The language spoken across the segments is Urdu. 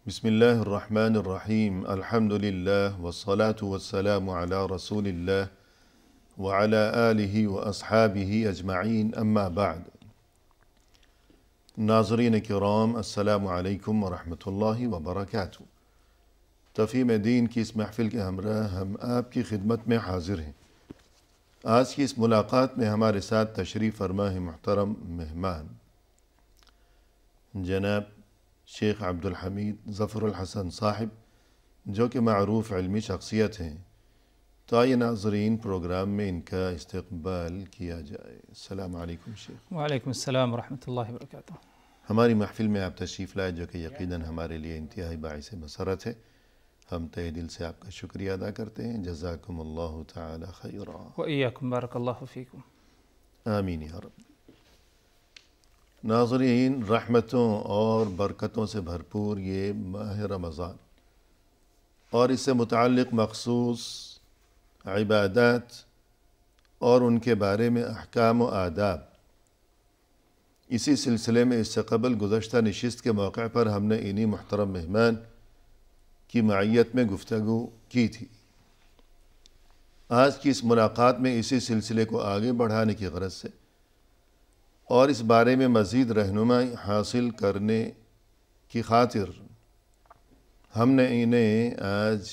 بسم اللہ الرحمن الرحیم الحمد للہ والصلاة والسلام علی رسول اللہ وعلی آلہ واصحابہ اجمعین اما بعد۔ ناظرین کرام السلام علیکم ورحمۃ اللہ وبرکاتہ۔ تفہیم دین کی اس محفل کے ہمراہ ہم آپ کی خدمت میں حاضر ہیں۔ آج کی اس ملاقات میں ہمارے ساتھ تشریف فرما ہے محترم مہمان جناب شیخ عبدالحمید ظفر الحسن صاحب، جو کہ معروف علمی شخصیت ہیں۔ تو آئیے ناظرین پروگرام میں ان کا استقبال کیا جائے۔ السلام علیکم شیخ۔ وعلیکم السلام ورحمۃ اللہ وبرکاتہ۔ ہماری محفل میں آپ تشریف لائے، جو کہ یقیناً ہمارے لیے انتہائی باعث مسرت ہے۔ ہم تہ دل سے آپ کا شکریہ ادا کرتے ہیں۔ جزاکم اللہ تعالی خیرا۔ وإیاکم بارک اللہ فیکم۔ آمین یا رب۔ ناظرین، رحمتوں اور برکتوں سے بھرپور یہ ماہ رمضان اور اس سے متعلق مخصوص عبادات اور ان کے بارے میں احکام و آداب، اسی سلسلے میں اس سے قبل گزشتہ نشست کے موقع پر ہم نے انہی محترم مہمان کی معیت میں گفتگو کی تھی۔ آج کی اس ملاقات میں اسی سلسلے کو آگے بڑھانے کی غرض سے اور اس بارے میں مزید رہنمائی حاصل کرنے کی خاطر ہم نے انہیں آج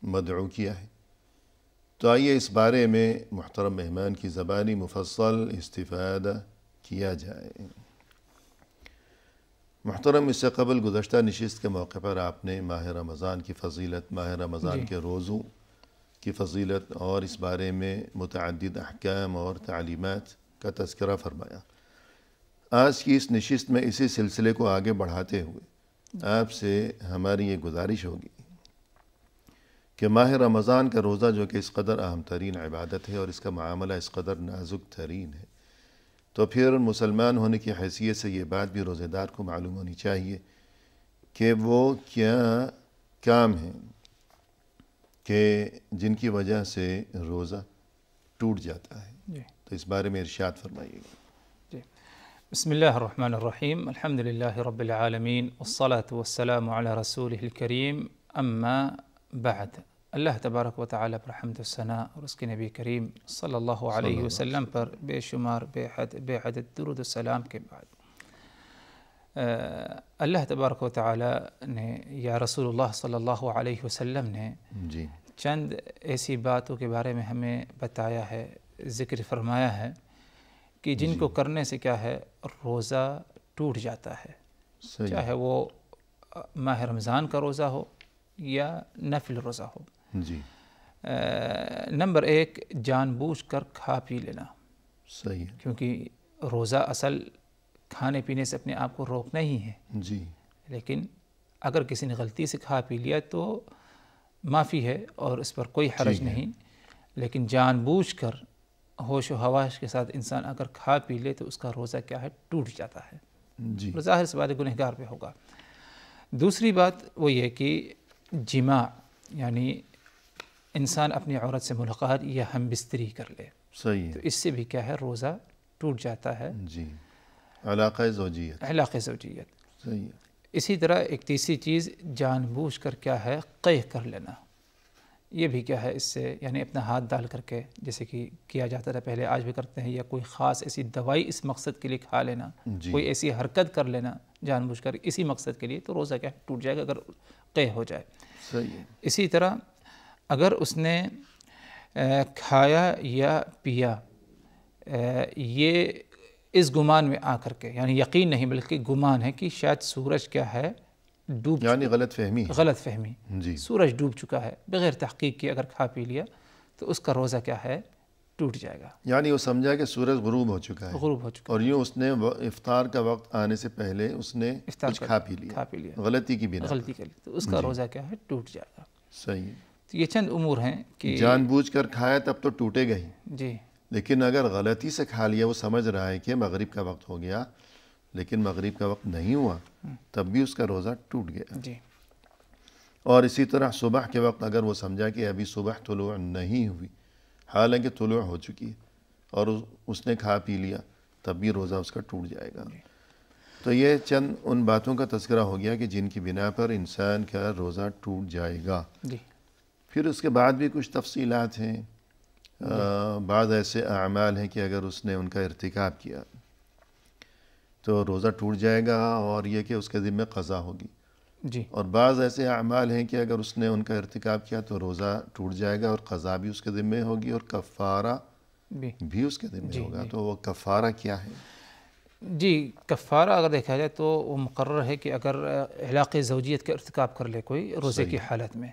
مدعو کیا ہے۔ تو آئیے اس بارے میں محترم مہمان کی زبانی مفصل استفادہ کیا جائے۔ محترم، اس سے قبل گزشتہ نشست کے موقع پر آپ نے ماہ رمضان کی فضیلت، ماہ رمضان کے روزوں کی فضیلت اور اس بارے میں متعدد احکام اور تعلیمات کا تذکرہ فرمایا۔ آج کی اس نشست میں اسی سلسلے کو آگے بڑھاتے ہوئے آپ سے ہماری یہ گزارش ہوگی کہ ماہ رمضان کا روزہ، جو کہ اس قدر اہم ترین عبادت ہے اور اس کا معاملہ اس قدر نازک ترین ہے، تو پھر مسلمان ہونے کی حیثیت سے یہ بات بھی روزے دار کو معلوم ہونی چاہیے کہ وہ کیا کام ہیں کہ جن کی وجہ سے روزہ ٹوٹ جاتا ہے۔ تو اس بارے میں ارشاد فرمائیے گا۔ بسم اللہ الرحمن الرحیم، الحمد للہ رب العالمین، والصلاة والسلام علی رسولہ الکریم، اما بعد۔ اللہ تبارک و تعالیٰ پر حمد و ثنا اور اس کے نبی کریم صلی اللہ علیہ وسلم پر بے شمار بے عدد درود و سلام کے بعد، اللہ تبارک و تعالیٰ نے یا رسول اللہ صلی اللہ علیہ وسلم نے چند ایسی باتوں کے بارے میں ہمیں بتایا ہے، ذکر فرمایا ہے کہ جن کو کرنے سے کیا ہے، روزہ ٹوٹ جاتا ہے، چاہے وہ ماہ رمضان کا روزہ ہو یا نفل روزہ ہو۔ نمبر ایک، جان بوجھ کر کھا پی لینا۔ صحیح ہے، کیونکہ روزہ اصل کھانے پینے سے اپنے آپ کو روکنا ہی ہے، لیکن اگر کسی نے غلطی سے کھا پی لیا تو معافی ہے اور اس پر کوئی حرج نہیں، لیکن جان بوجھ کر ہوش و حواس کے ساتھ انسان اگر کھا پی لے تو اس کا روزہ کیا ہے، ٹوٹ جاتا ہے، ظاہر سی بات ہے گنہگار پہ ہوگا۔ دوسری بات وہ یہ کہ جماع، یعنی انسان اپنی عورت سے ملاقات یا ہم بستری کر لے، تو اس سے بھی کیا ہے، روزہ ٹوٹ جاتا ہے۔ علاقہ زوجیت، علاقہ زوجیت۔ اسی طرح ایک تیسری چیز، جان بوجھ کر کیا ہے، قے کر لینا۔ یہ بھی کیا ہے، اس سے یعنی اپنا ہاتھ ڈال کر کے، جیسے کہ کیا جاتا تھا پہلے، آج بھی کرتے ہیں، یا کوئی خاص ایسی دوائی اس مقصد کے لیے کھا لینا، کوئی ایسی حرکت کر لینا جان بوجھ کر اسی مقصد کے لیے، تو روزہ کیا ٹوٹ جائے گا اگر قے ہو جائے۔ اسی طرح اگر اس نے کھایا یا پیا یہ اس گمان میں آ کر کے، یعنی یقین نہیں بلکہ گمان ہے کہ شاید سورج کیا ہے، ڈوب، یعنی غلط فہمی، سورج ڈوب چکا ہے، بغیر تحقیق کے اگر کھا پی لیا تو اس کا روزہ کیا ہے، ٹوٹ جائے گا۔ یعنی وہ سمجھا کہ سورج غروب ہو چکا ہے، اور یوں اس نے افطار کا وقت آنے سے پہلے اس نے کچھ کھا پی لیا، غلطی کی بنا، غلطی کر لی، تو اس کا روزہ کیا ہے، ٹوٹ جائے گا۔ صحیح ہے۔ تو یہ چند امور ہیں کہ جان بوجھ کر کھایا تب تو ٹوٹے گا ہی، جی، لیکن اگر غلطی سے کھا لیا، وہ سمجھ رہا ہے کہ مغرب کا وقت ہو گیا لیکن مغرب کا وقت نہیں ہوا، تب بھی اس کا روزہ ٹوٹ گیا۔ جی، اور اسی طرح صبح کے وقت اگر وہ سمجھا کہ ابھی صبح طلوع نہیں ہوئی، حالانکہ طلوع ہو چکی ہے، اور اس نے کھا پی لیا، تب بھی روزہ اس کا ٹوٹ جائے گا۔ تو یہ چند ان باتوں کا تذکرہ ہو گیا کہ جن کی بنا پر انسان کا روزہ ٹوٹ جائے گا. جی. پھر اس کے بعد بھی کچھ تفصیلات ہیں. بعض ایسے اعمال ہیں کہ اگر اس نے ان کا ارتکاب کیا تو روزہ ٹوٹ جائے گا اور یہ کہ اس کے ذمہ قضا ہوگی. جی. اور بعض ایسے اعمال ہیں کہ اگر اس نے ان کا ارتکاب کیا تو روزہ ٹوٹ جائے گا اور قضا بھی اس کے ذمہ ہوگی اور کفارہ بھی اس کے ذمہ ہوگا. تو وہ کفارہ کیا ہے؟ جی، کفارہ اگر دیکھا جائے تو وہ مقرر ہے کہ اگر علاق زوجیت کا ارتکاب کر لے کوئی روزے کی حالت میں،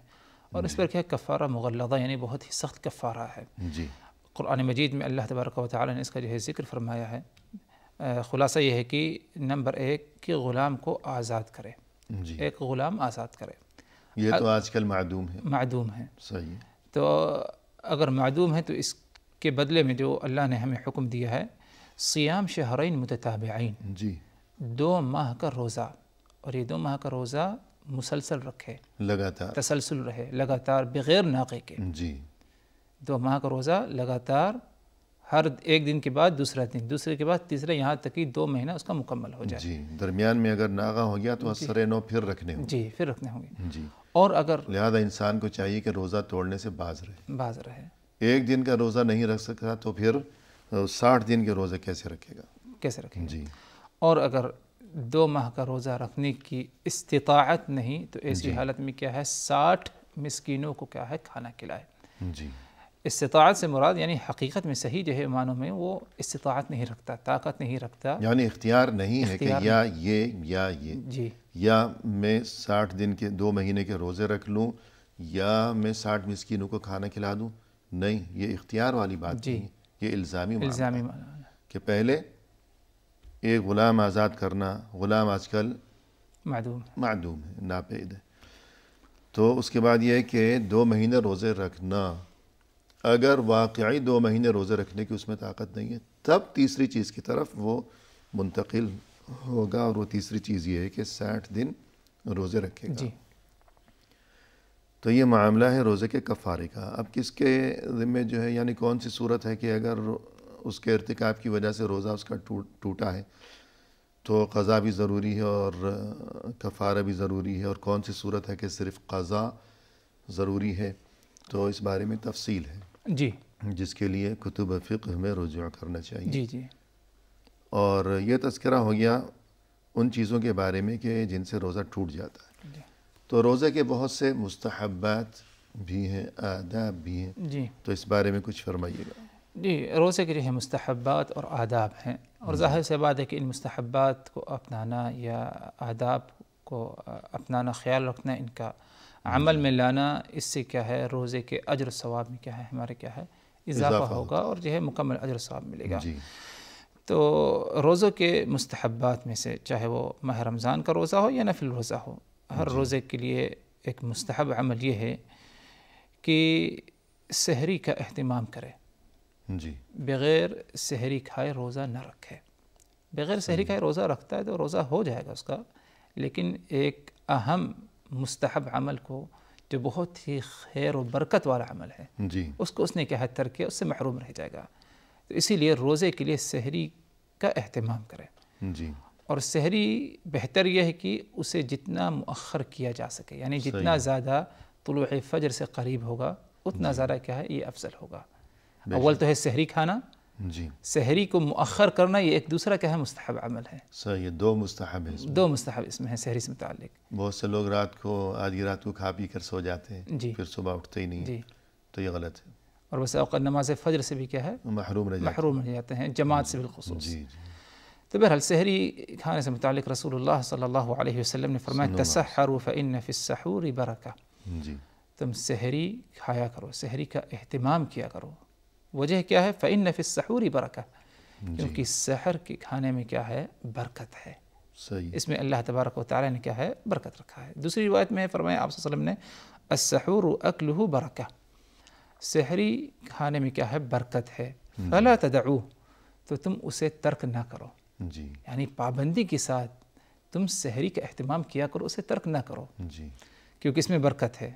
اور اس پر کیا کفارہ مغلظہ یعنی بہت ہی سخت کفارہ ہے. جی. قرآن مجید میں اللہ تبارک و تعالی نے اس کا جو ہے ذکر فرمایا ہے. خلاصہ یہ ہے کہ نمبر 1 کہ غلام کو آزاد کرے. جی. ایک غلام آزاد کرے. یہ تو آج کل معدوم ہے. معدوم ہے. صحیح. تو اگر معدوم ہے تو اس کے بدلے میں جو اللہ نے ہمیں حکم دیا ہے صیام شہرین متتابعین. جی. 2 ماہ کا روزہ، اور یہ 2 ماہ کا روزہ مسلسل رکھے، لگاتار تسلسل رہے، لگاتار بغیر ناقے کے. جی. 2 ماہ کا روزہ لگاتار، ہر ایک دن کے بعد دوسرا دن، دوسرے کے بعد تیسرا، یہاں تک کہ 2 مہینہ اس کا مکمل ہو جائے. جی. درمیان میں اگر ناغہ ہو گیا تو اثر نو پھر رکھنے ہوں. جی، پھر رکھنے ہوں گے. جی. اور اگر لہذا انسان کو چاہیے کہ روزہ توڑنے سے باز رہے. ایک دن کا روزہ نہیں رکھ سکتا تو پھر 60 دن کے روزے کیسے رکھے گا؟ جی. اور اگر 2 ماہ کا روزہ رکھنے کی استطاعت نہیں تو ایسی حالت میں کیا ہے 60 مسکینوں کو کیا ہے کھانا کھلائے. جی. استطاعت سے مراد یعنی حقیقت میں صحیح جو ہے معنوں میں وہ استطاعت نہیں رکھتا، طاقت نہیں رکھتا، یعنی اختیار نہیں ہے کہ یا یہ جی، یا میں 60 دن کے 2 مہینے کے روزے رکھ لوں یا میں 60 مسکینوں کو کھانا کھلا دوں. نہیں، یہ اختیار والی بات نہیں، یہ الزامی معاملہ کہ پہلے ایک غلام آزاد کرنا. غلام آج کل معدوم ہے، ناپید ہے. تو اس کے بعد یہ ہے کہ 2 مہینے روزے رکھنا. اگر واقعی 2 مہینے روزے رکھنے کی اس میں طاقت نہیں ہے تب تیسری چیز کی طرف وہ منتقل ہوگا، اور وہ تیسری چیز یہ ہے کہ 60 دن روزے رکھے گا. جی. تو یہ معاملہ ہے روزے کے کفارے کا. اب کس کے ذمہ جو ہے، یعنی کون سی صورت ہے کہ اگر اس کے ارتکاب کی وجہ سے روزہ اس کا ٹوٹا ہے تو قضا بھی ضروری ہے اور کفارہ بھی ضروری ہے، اور کون سی صورت ہے کہ صرف قضا ضروری ہے. تو اس بارے میں تفصیل ہے جی، جس کے لیے کتب فقہ میں رجوع کرنا چاہیے. جی. جی. اور یہ تذکرہ ہو گیا ان چیزوں کے بارے میں کہ جن سے روزہ ٹوٹ جاتا ہے. جی. تو روزے کے بہت سے مستحبات بھی ہیں، آداب بھی ہیں. جی. تو اس بارے میں کچھ فرمائیے گا. جی، روزے کے جو ہے مستحبات اور آداب ہیں، اور ظاہر سی بات ہے کہ ان مستحبات کو اپنانا یا آداب کو اپنانا، خیال رکھنا، ان کا عمل میں لانا، اس سے کیا ہے روزے کے اجر و ثواب میں کیا ہے ہمارے کیا ہے اضافہ ہوگا، اور جو ہے مکمل اجر و ثواب ملے گا. جی. تو روزوں کے مستحبات میں سے چاہے وہ ماہ رمضان کا روزہ ہو یا نفل روزہ ہو، ہر روزے کے لیے ایک مستحب عمل یہ ہے کہ سحری کا اہتمام کرے. جی. بغیر سحری کھائے روزہ نہ رکھے. بغیر سحری کھائے روزہ رکھتا ہے تو روزہ ہو جائے گا اس کا، لیکن ایک اہم مستحب عمل کو جو بہت ہی خیر و برکت والا عمل ہے جی. اس کو اس نے کیا ہے ترک کیا، اس سے محروم رہ جائے گا. تو اسی لیے روزے کے لیے سحری کا اہتمام کرے. جی. اور سحری بہتر یہ ہے کہ اسے جتنا مؤخر کیا جا سکے، یعنی جتنا زیادہ طلوع فجر سے قریب ہوگا اتنا زیادہ کیا ہے یہ افضل ہوگا. اول تو ہے سحری کھانا. جی. سحری کو مؤخر کرنا یہ ایک دوسرا کیا ہے مستحب عمل ہے. صحیح. 2 مستحب ہیں اس میں. 2 مستحب اس میں ہیں سحری سے متعلق. بہت سے لوگ رات کو آدھی رات کو کھا پی کر سو جاتے ہیں، جی. پھر صبح اٹھتے ہی نہیں. جی. تو یہ غلط ہے. اور بس اوقات نماز فجر سے بھی کیا ہے محروم رہ جاتے ہیں، جماعت سے بالخصوص. جی. تو بہرحال سحری کھانے سے متعلق رسول اللہ صلی اللہ علیہ وسلم نے فرمایا تسحروا فإن فی السحور برکہ. جی. تم سحری کھایا کرو، سحری کا اہتمام کیا کرو. وجہ کیا ہے؟ فإن فی السحور برکہ، کیونکہ سحر کے کھانے میں کیا ہے برکت ہے. صحیح. اس میں اللہ تبارک و تعالی نے کیا ہے برکت رکھا ہے. دوسری روایت میں فرمایا آپ صلی اللہ علیہ وسلم نے السحور اکلہ برکہ، سحری کھانے میں کیا ہے برکت ہے. فلا تدعوه، تو تم اسے ترک نہ کرو. جی. یعنی پابندی کے ساتھ تم سحری کا اہتمام کیا کرو، اسے ترک نہ کرو. جی. کیونکہ اس میں برکت ہے.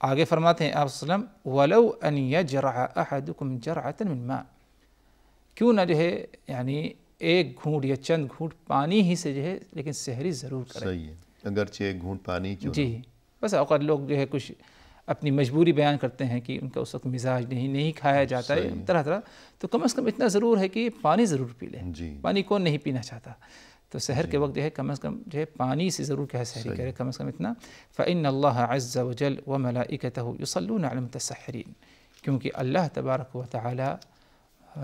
آگے فرماتے ہیں آپ صلی اللہ علیہ وسلم وَلَوْ أَنْ يَجْرَعَ أَحَدُكُمْ جَرْعَةً مِّن مَاءٍ، کیوں نہ جو ہے یعنی ایک گھونٹ یا چند گھونٹ پانی ہی سے جو ہے لیکن سحری ضرور کریں. صحیح ہے، اگرچہ ایک گھونٹ پانی کیوں نہ جی بس اوقات لوگ جو ہے کچھ اپنی مجبوری بیان کرتے ہیں کہ ان کا اس وقت مزاج نہیں کھایا جاتا ہے طرح طرح، تو کم از کم اتنا ضرور ہے کہ پانی ضرور پی لیں. جی پانی کون نہیں پینا چاہتا؟ تو سحر کے وقت جو ہے کم از کم جو ہے پانی سے ضرور کیا ہے سحری کرے، کم از کم اتنا. فإن اللہ عز وجل وملائکتہ یصلون علی المتسحرین، کیونکہ اللہ تبارک و تعالی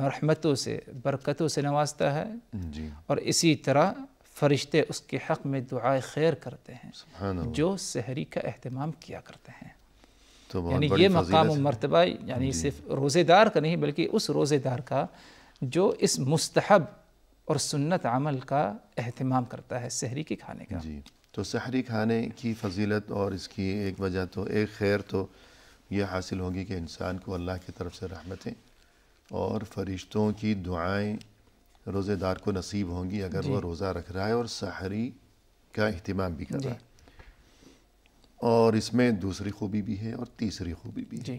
رحمتوں سے برکتوں سے نوازتا ہے، جی اور اسی طرح فرشتے اس کے حق میں دعائے خیر کرتے ہیں سبحان اللہ. جو سحری کا اہتمام کیا کرتے ہیں. تو بہت یعنی بڑی یہ مقام و فضیلت ہے. مرتبہ یعنی صرف روزے دار کا نہیں بلکہ اس روزے دار کا جو اس مستحب اور سنت عمل کا اہتمام کرتا ہے سحری کے کھانے کا. جی تو سحری کھانے کی فضیلت اور اس کی ایک وجہ تو ایک خیر تو یہ حاصل ہوگی کہ انسان کو اللہ کی طرف سے رحمتیں اور فرشتوں کی دعائیں روزے دار کو نصیب ہوں گی اگر وہ روزہ رکھ رہا ہے اور سحری کا اہتمام بھی کر رہا ہے. اور اس میں دوسری خوبی بھی ہے اور تیسری خوبی بھی ہے. جی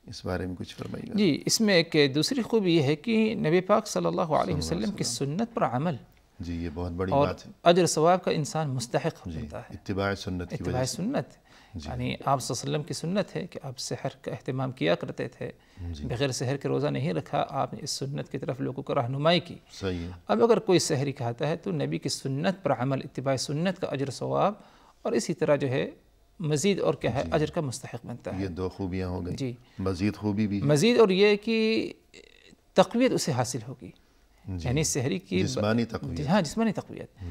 اس بارے میں کچھ فرمائیے گا. جی اس میں ایک دوسری خوبی یہ ہے کہ نبی پاک صلی اللہ علیہ وسلم کی سنت پر عمل جی یہ بہت بڑی اور بات ہے. اجر ثواب کا انسان مستحق بنتا ہے. اتباع سنت کی اتباع وجہ سے. سنت یعنی آپ صلی اللہ علیہ وسلم کی سنت ہے کہ آپ سحر کا اہتمام کیا کرتے تھے، بغیر سحر کے روزہ نہیں رکھا، آپ نے اس سنت کی طرف لوگوں کو رہنمائی کی. صحیح ہے. اب اگر کوئی سحری کھاتا ہے تو نبی کی سنت پر عمل، اتباع سنت کا اجر ثواب اور اسی طرح جو ہے مزید اور کیا ہے اجر کا مستحق بنتا ہے. یہ دو خوبیاں ہو گئی. جی مزید خوبی بھی مزید اور یہ کہ تقویت اسے حاصل ہوگی. یعنی سحری کی جسمانی تقویت. ہاں جسمانی تقویت.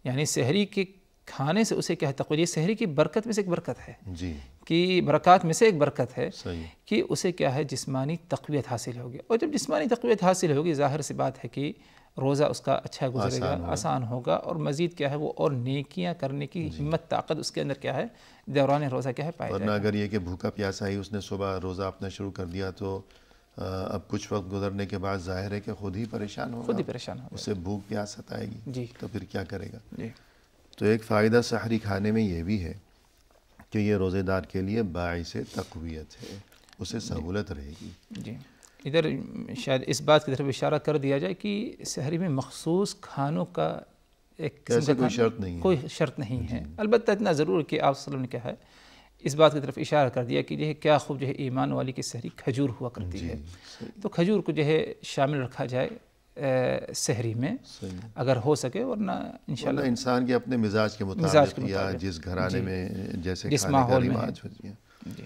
یعنی سحری کے کھانے سے اسے کیا ہے تقویت. سحری کی برکت میں سے ایک برکت ہے جی کہ برکات میں سے ایک برکت ہے صحیح. کہ اسے کیا ہے جسمانی تقویت حاصل ہوگی. اور جب جسمانی تقویت حاصل ہوگی ظاہر سی بات ہے کہ روزہ اس کا اچھا گزرے گا، آسان ہوگا، اور مزید کیا ہے وہ اور نیکیاں کرنے کی ہمت طاقت اس کے اندر کیا ہے دوران روزہ کیا ہے پائے ورنہ اگر یہ کہ بھوکا پیاسا ہی اس نے صبح روزہ اپنا شروع کر دیا تو اب کچھ وقت گزرنے کے بعد ظاہر ہے کہ خود ہی پریشان ہوگا، خود ہی پریشان ہوگا. اسے بھوک پیاس ستائے گی. جی تو پھر کیا کرے گا. جی تو ایک فائدہ سحری کھانے میں یہ بھی ہے کہ یہ روزے دار کے لیے باعث تقویت ہے، اسے سہولت رہے گی. جی ادھر شاید اس بات کی طرف اشارہ کر دیا جائے کہ سحری میں مخصوص کھانوں کا ایک ایسے کوئی شرط نہیں ہے. کوئی شرط نہیں ہے. البتہ اتنا ضرور کہ آپ صلی اللہ علیہ وسلم نے کیا ہے اس بات کی طرف اشارہ کر دیا کہ جو ہے کیا خوب جو ہے ایمان والی کی سحری کھجور ہوا کرتی ہے. تو کھجور کو جو ہے شامل رکھا جائے سحری میں اگر ہو سکے، ورنہ انشاءاللہ انسان کے اپنے مزاج کے مطابق یا جس گھرانے میں جیسے کھانے کا رواج ہو گیا.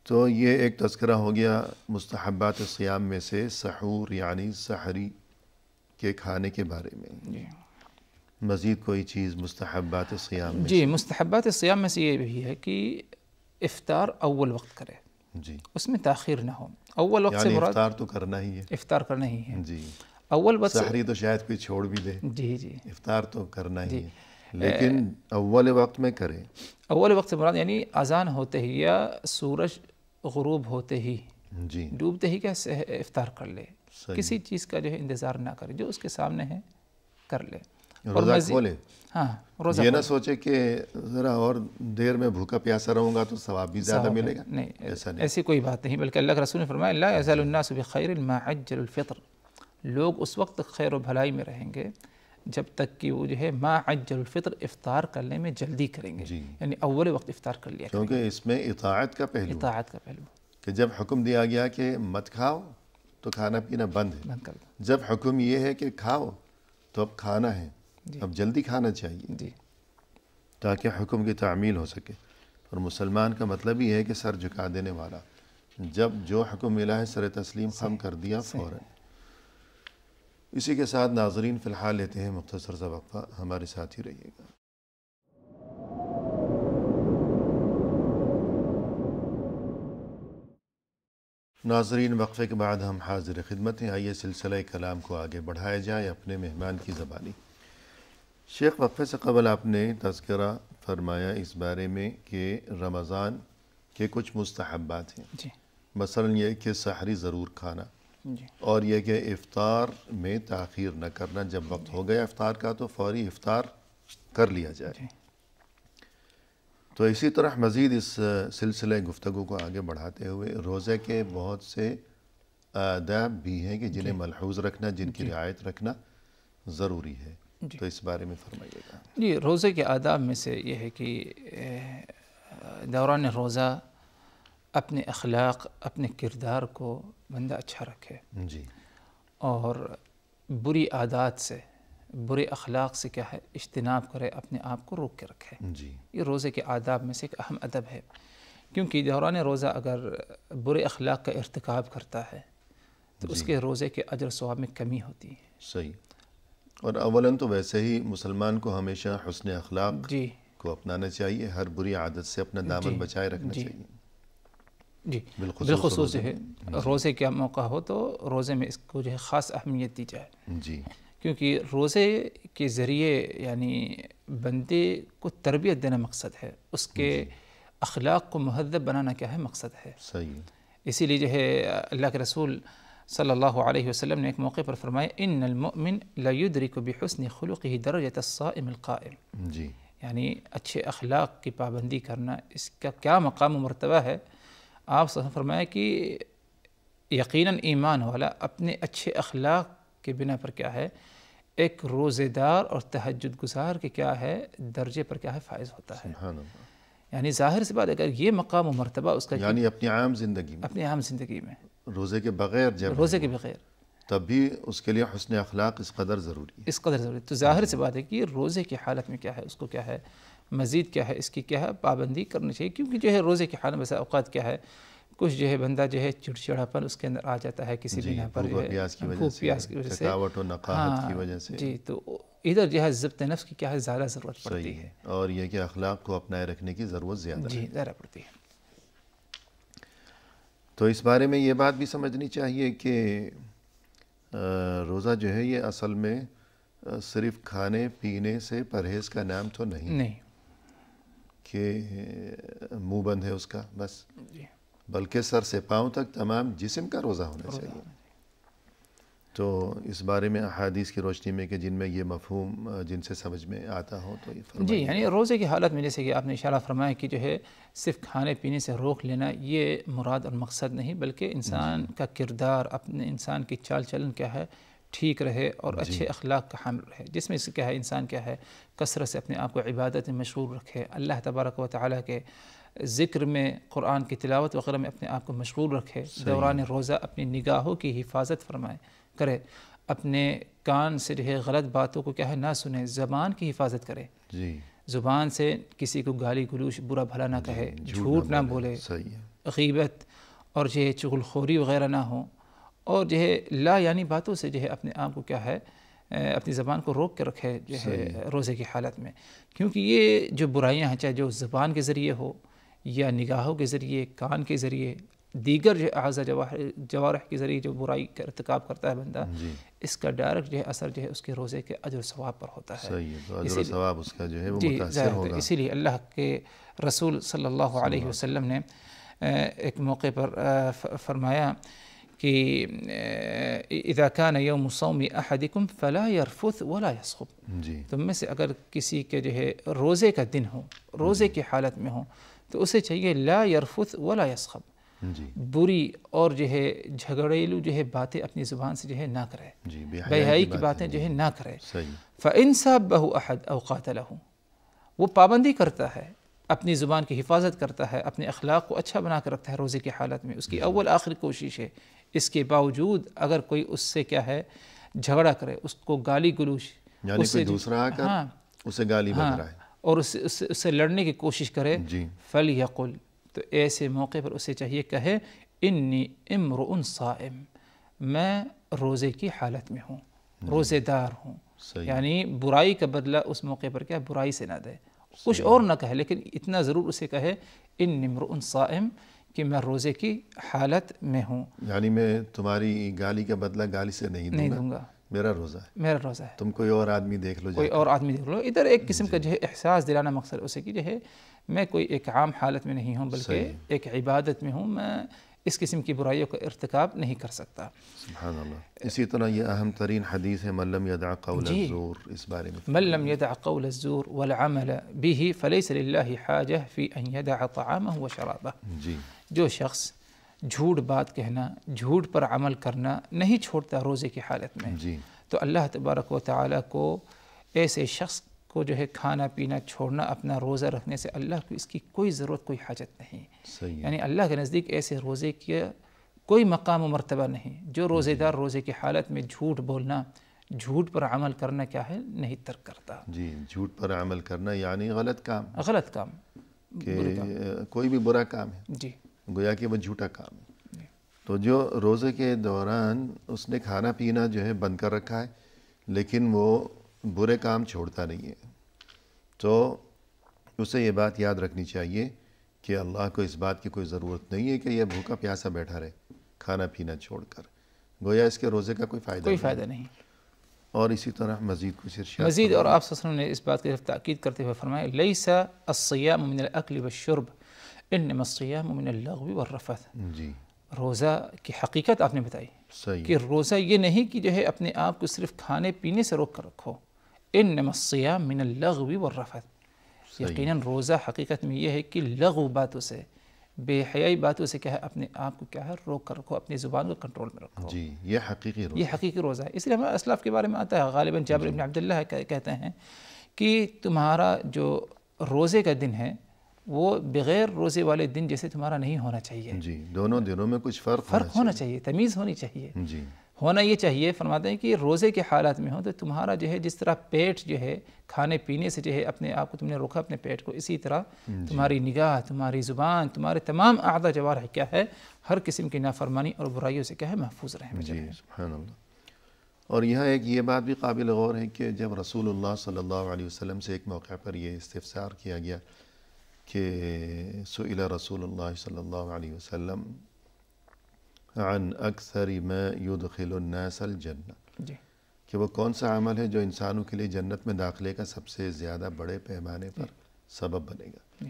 تو یہ ایک تذکرہ ہو گیا مستحبات الصیام میں سے سحور یعنی سحری کے کھانے کے بارے میں. مزید کوئی چیز مستحبات الصیام میں؟ جی مستحبات الصیام میں سے یہ بھی ہے کہ افطار اول وقت کرے. جی اس میں تاخیر نہ ہو. اول وقت سے یعنی مراد افطار تو کرنا ہی ہے. افطار کرنا ہی ہے. جی اول وقت سحری تو شاید کوئی چھوڑ بھی دے. جی جی افطار تو کرنا ہی ہے لیکن اول وقت میں کرے. اول وقت سے مراد یعنی اذان ہوتے ہی یا سورج غروب ہوتے ہی جی ڈوبتے ہی کیا افطار کر لے. کسی چیز کا جو ہے انتظار نہ کرے، جو اس کے سامنے ہے کر لے. روزہ کھولے. ہاں روزہ یہ نہ سوچے کہ ذرا اور دیر میں بھوکا پیاسا رہوں گا تو ثواب بھی زیادہ ملے گا. نہیں ایسی کوئی بات نہیں، بلکہ اللہ کے رسول نے فرمایا لا یزال الناس بخیر ما عجل الفطر. لوگ اس وقت خیر و بھلائی میں رہیں گے جب تک کہ وہ جو ہے ما عجل الفطر افطار کرنے میں جلدی کریں گے. یعنی اول وقت افطار کر لیا کریں گے. کیونکہ اس میں اطاعت کا پہلو، اطاعت کا پہلو کہ جب حکم دیا گیا کہ مت کھاؤ تو کھانا پینا بند ہے. بند کر دو. جب حکم یہ ہے کہ کھاؤ تو اب کھانا ہے، اب جلدی کھانا چاہیے جی تاکہ حکم کی تعمیل ہو سکے. اور مسلمان کا مطلب ہی ہے کہ سر جھکا دینے والا. جب جو حکم ملا ہے سر تسلیم خم کر دیا فوراً. اسی کے ساتھ ناظرین فی الحال لیتے ہیں مختصر سا وقفہ، ہمارے ساتھ ہی رہیے گا. ناظرین وقفے کے بعد ہم حاضر خدمت ہیں. آئیے سلسلہ کلام کو آگے بڑھایا جائے اپنے مہمان کی زبانی. شیخ وقفے سے قبل آپ نے تذکرہ فرمایا اس بارے میں کہ رمضان کے کچھ مستحبات ہیں. جی مثلا یہ کہ سحری ضرور کھانا، جی اور یہ کہ افطار میں تاخیر نہ کرنا. جب وقت ہو گیا افطار کا تو فوری افطار کر لیا جائے. تو اسی طرح مزید اس سلسلہ گفتگو کو آگے بڑھاتے ہوئے روزے کے بہت سے آداب بھی ہیں کہ جنہیں ملحوظ رکھنا، جن کی رعایت رکھنا ضروری ہے، تو اس بارے میں فرمائیے گا۔ جی، روزے کے آداب میں سے یہ ہے کہ دوران روزہ اپنے اخلاق، اپنے کردار کو بندہ اچھا رکھے جی، اور بری عادات سے، برے اخلاق سے کیا ہے اجتناب کرے، اپنے آپ کو روک کے رکھے۔ جی، یہ روزے کے آداب میں سے ایک اہم ادب ہے، کیونکہ دوران روزہ اگر برے اخلاق کا ارتکاب کرتا ہے تو اس کے روزے کے اجر و ثواب میں کمی ہوتی ہے۔ صحیح۔ اور اولاً تو ویسے ہی مسلمان کو ہمیشہ حسن اخلاق جی کو اپنانا چاہیے، ہر بری عادت سے اپنا دامن بچائے رکھنا چاہیے۔ جی، بالخصوص جو ہے روزے کا موقع ہو تو روزے میں اس کو جو ہے خاص اہمیت دی جائے، جی، کیونکہ روزے کے ذریعے یعنی بندے کو تربیت دینا مقصد ہے، اس کے اخلاق کو مہذب بنانا کیا ہے مقصد ہے۔ صحیح۔ اسی لیے جو ہے اللہ کے رسول صلی اللہ علیہ وسلم نے ایک موقع پر فرمایا ان المؤمن لا يدرك بحسن خلقه درجة الصائم القائم، جی، یعنی اچھے اخلاق کی پابندی کرنا اس کا کیا مقام و مرتبہ ہے۔ آپ صلی اللہ علیہ وسلم نے فرمایا کہ یقیناً ایمان والا اپنے اچھے اخلاق کے بنا پر کیا ہے ایک روزے دار اور تہجد گزار کے کیا ہے درجے پر کیا ہے فائز ہوتا ہے۔ سبحان اللہ۔ یعنی ظاہر سی بات ہے، اگر یہ مقام و مرتبہ اس کا یعنی اپنی عام زندگی میں، اپنی عام زندگی میں روزے کے بغیر جب روزے کے بغیر، تب بھی اس کے لیے حسن اخلاق اس قدر ضروری ہے۔ اس قدر ضروری، تو ظاہر سی بات ہے کہ روزے کی حالت میں کیا ہے اس کو کیا ہے مزید کیا ہے اس کی کیا ہے پابندی کرنی چاہیے، کیونکہ جو ہے روزے کی حالت میں بسا اوقات کیا ہے کچھ جو ہے بندہ جو ہے چڑچڑاپن اس کے اندر آ جاتا ہے کسی بنا پر، جو ہے بھوک پیاس کی وجہ سے، تھکاوٹ و نقاہت کی وجہ سے، جی، تو ادھر جو ہے ضبط نفس کی کیا ہے زیادہ ضرورت پڑتی ہے، اور یہ کہ اخلاق کو اپنائے رکھنے کی ضرورت زیادہ ہے۔ جی زیادہ پڑتی ہے۔ تو اس بارے میں یہ بات بھی سمجھنی چاہیے کہ روزہ جو ہے یہ اصل میں صرف کھانے پینے سے پرہیز کا نام تو نہیں کہ منہ بند ہے اس کا بس، بلکہ سر سے پاؤں تک تمام جسم کا روزہ ہونا چاہیے۔ تو اس بارے میں احادیث کی روشنی میں کہ جن میں یہ مفہوم جن سے سمجھ میں آتا ہو تو یہ فرمائیے۔ جی، یعنی روزے کی حالت میں جیسے کہ آپ نے اشارہ فرمایا کہ جو ہے صرف کھانے پینے سے روک لینا یہ مراد اور مقصد نہیں، بلکہ انسان کا کردار، اپنے انسان کی چال چلن کیا ہے ٹھیک رہے اور اچھے اخلاق کا حامل رہے، جس میں سے کیا ہے انسان کیا ہے کثرت سے اپنے آپ کو عبادت میں مشغول رکھے، اللہ تبارک و تعالیٰ کے ذکر میں، قرآن کی تلاوت وغیرہ میں اپنے آپ کو مشغول رکھے، دوران روزہ اپنی نگاہوں کی حفاظت فرمائے کرے، اپنے کان سے جو ہے غلط باتوں کو کیا ہے نہ سنے، زبان کی حفاظت کرے، زبان سے کسی کو گالی گلوچ برا بھلا نہ کہے، جھوٹ نہ بولے، غیبت اور جو ہے چغل خوری وغیرہ نہ ہو، اور جو ہے لا یعنی باتوں سے جو ہے اپنے آپ کو کیا ہے اپنی زبان کو روک کے رکھے جو ہے روزے کی حالت میں، کیونکہ یہ جو برائیاں ہیں چاہے جو زبان کے ذریعے ہو یا نگاہوں کے ذریعے، کان کے ذریعے، دیگر جو اعضاء جوارح کے ذریعے جو برائی کا ارتکاب کرتا ہے بندہ، اس کا ڈائریکٹ جو ہے اثر جو ہے اس کے روزے کے اجر و ثواب پر ہوتا ہے۔ اجر و ثواب اس کا جو ہے وہ متاثر ہوگا۔ اسی لیے اللہ کے رسول صلی اللہ علیہ وسلم نے ایک موقع پر فرمایا کہ اذا كان يوم صوم احدكم فلا يرفث ولا يصخب، تم میں سے اگر کسی کے جو ہے روزے کا دن ہو، روزے کی حالت میں ہو، تو اسے چاہیے لا يرفث ولا يصخب، بری اور جو ہے جھگڑیلو جو ہے باتیں اپنی زبان سے جو ہے نہ کرے، بے حیائی کی باتیں جو ہے نہ کرے۔ فإن سابه أحد أو قاتله، وہ پابندی کرتا ہے، اپنی زبان کی حفاظت کرتا ہے، اپنے اخلاق کو اچھا بنا کر رکھتا ہے روزے کی حالت میں، اس کی اول آخری کوشش ہے، اس کے باوجود اگر کوئی اس سے کیا ہے جھگڑا کرے، اس کو گالی گلوچ، یعنی کوئی دوسرا آ کر اسے گالی بک رہا ہے اور اس سے لڑنے کی کوشش کرے، فَلْيَقُلْ، تو ایسے موقع پر اسے چاہیے کہے انی امرؤ صائم، میں روزے کی حالت میں ہوں، روزے دار ہوں، یعنی برائی کا بدلہ اس موقع پر کیا برائی سے نہ دے، کچھ اور نہ کہے، لیکن اتنا ضرور اسے کہے انی امرؤ صائم، کہ میں روزے کی حالت میں ہوں، یعنی میں تمہاری گالی کا بدلہ گالی سے نہیں دوں گا، میرا روزہ ہے، میرا روزہ ہے، تم کوئی اور آدمی دیکھ لو، کوئی اور آدمی دیکھ لو۔ ادھر ایک قسم کا جو ہے احساس دلانا مقصد اسے کہ جو ہے میں کوئی ایک عام حالت میں نہیں ہوں، بلکہ ایک عبادت میں ہوں، میں اس قسم کی برائیوں کا ارتکاب نہیں کر سکتا۔ سبحان اللہ۔ اسی طرح یہ اہم ترین حدیث ہے من لم یدع قول الزور، اس بارے میں من لم یدع قول الزور والعمل به فلیس للہ حاجہ فی ان یدع طعامہ وشرابہ، جو شخص جھوٹ بات کہنا، جھوٹ پر عمل کرنا نہیں چھوڑتا روزے کی حالت میں. جی تو اللہ تبارک و تعالیٰ کو ایسے شخص کو جو ہے کھانا پینا چھوڑنا اپنا روزہ رکھنے سے اللہ کو اس کی کوئی ضرورت، کوئی حاجت نہیں. صحیح ہے. یعنی اللہ کے نزدیک ایسے روزے کی کوئی مقام و مرتبہ نہیں. جو روزے دار روزے کی حالت میں جھوٹ بولنا، جھوٹ پر عمل کرنا کیا ہے نہیں ترک کرتا. جی جھوٹ پر عمل کرنا یعنی غلط کام، غلط کام کہ کوئی بھی برا کام ہے جی گویا کہ وہ جھوٹا کام ہے. تو جو روزے کے دوران اس نے کھانا پینا جو ہے بند کر رکھا ہے لیکن وہ برے کام چھوڑتا نہیں ہے، تو اسے یہ بات یاد رکھنی چاہیے کہ اللہ کو اس بات کی کوئی ضرورت نہیں ہے کہ یہ بھوکا پیاسا بیٹھا رہے کھانا پینا چھوڑ کر، گویا اس کے روزے کا کوئی فائدہ نہیں. اور اسی طرح مزید کچھ ارشاد مزید اور آپ صلی اللہ علیہ وسلم نے اس بات کی تاکید کرتے ہوئے فرمایا لیس الصیام من الاکل والشرب انما الصیام من اللغو والرفث. جی روزہ کی حقیقت آپ نے بتائی صحیح کہ روزہ یہ نہیں کہ جو ہے اپنے آپ کو صرف کھانے پینے سے روک کر رکھو. انما الصیام من اللغو والرفث. یقیناً روزہ حقیقت میں یہ ہے کہ لغو باتوں سے، بے حیائی باتوں سے کیا ہے اپنے آپ کو کیا ہے روک کر رکھو، اپنی زبان کو کنٹرول میں رکھو. جی یہ حقیقی روزہ، یہ حقیقی روزہ ہے. اس لیے ہمارے اسلاف کے بارے میں آتا ہے، غالباً جابر بن عبداللہ کہتے ہیں کہ تمہارا جو روزے کا دن ہے وہ بغیر روزے والے دن جیسے تمہارا نہیں ہونا چاہیے. جی دونوں دنوں میں کچھ فرق ہونا چاہیے، تمیز ہونی چاہیے. جی ہونا یہ چاہیے، فرماتے ہیں کہ روزے کے حالات میں ہو تو تمہارا جو ہے جس طرح پیٹ جو ہے کھانے پینے سے جو ہے اپنے آپ کو تم نے روکا اپنے پیٹ کو، اسی طرح تمہاری نگاہ، تمہاری زبان، تمہارے تمام اعضاء جوارح کیا ہے ہر قسم کی نافرمانی اور برائیوں سے کیا ہے محفوظ رہیں. جی سبحان اللہ. اور یہاں ایک یہ بات بھی قابل غور ہے کہ جب رسول اللہ صلی اللہ علیہ وسلم سے ایک موقع پر یہ استفسار کیا گیا کہ سئل رسول اللہ صلی اللہ علیہ وسلم عن اکثر ما يدخل الناس الجنہ، جی کہ وہ کون سا عمل ہے جو انسانوں کے لیے جنت میں داخلے کا سب سے زیادہ بڑے پیمانے پر سبب بنے گا.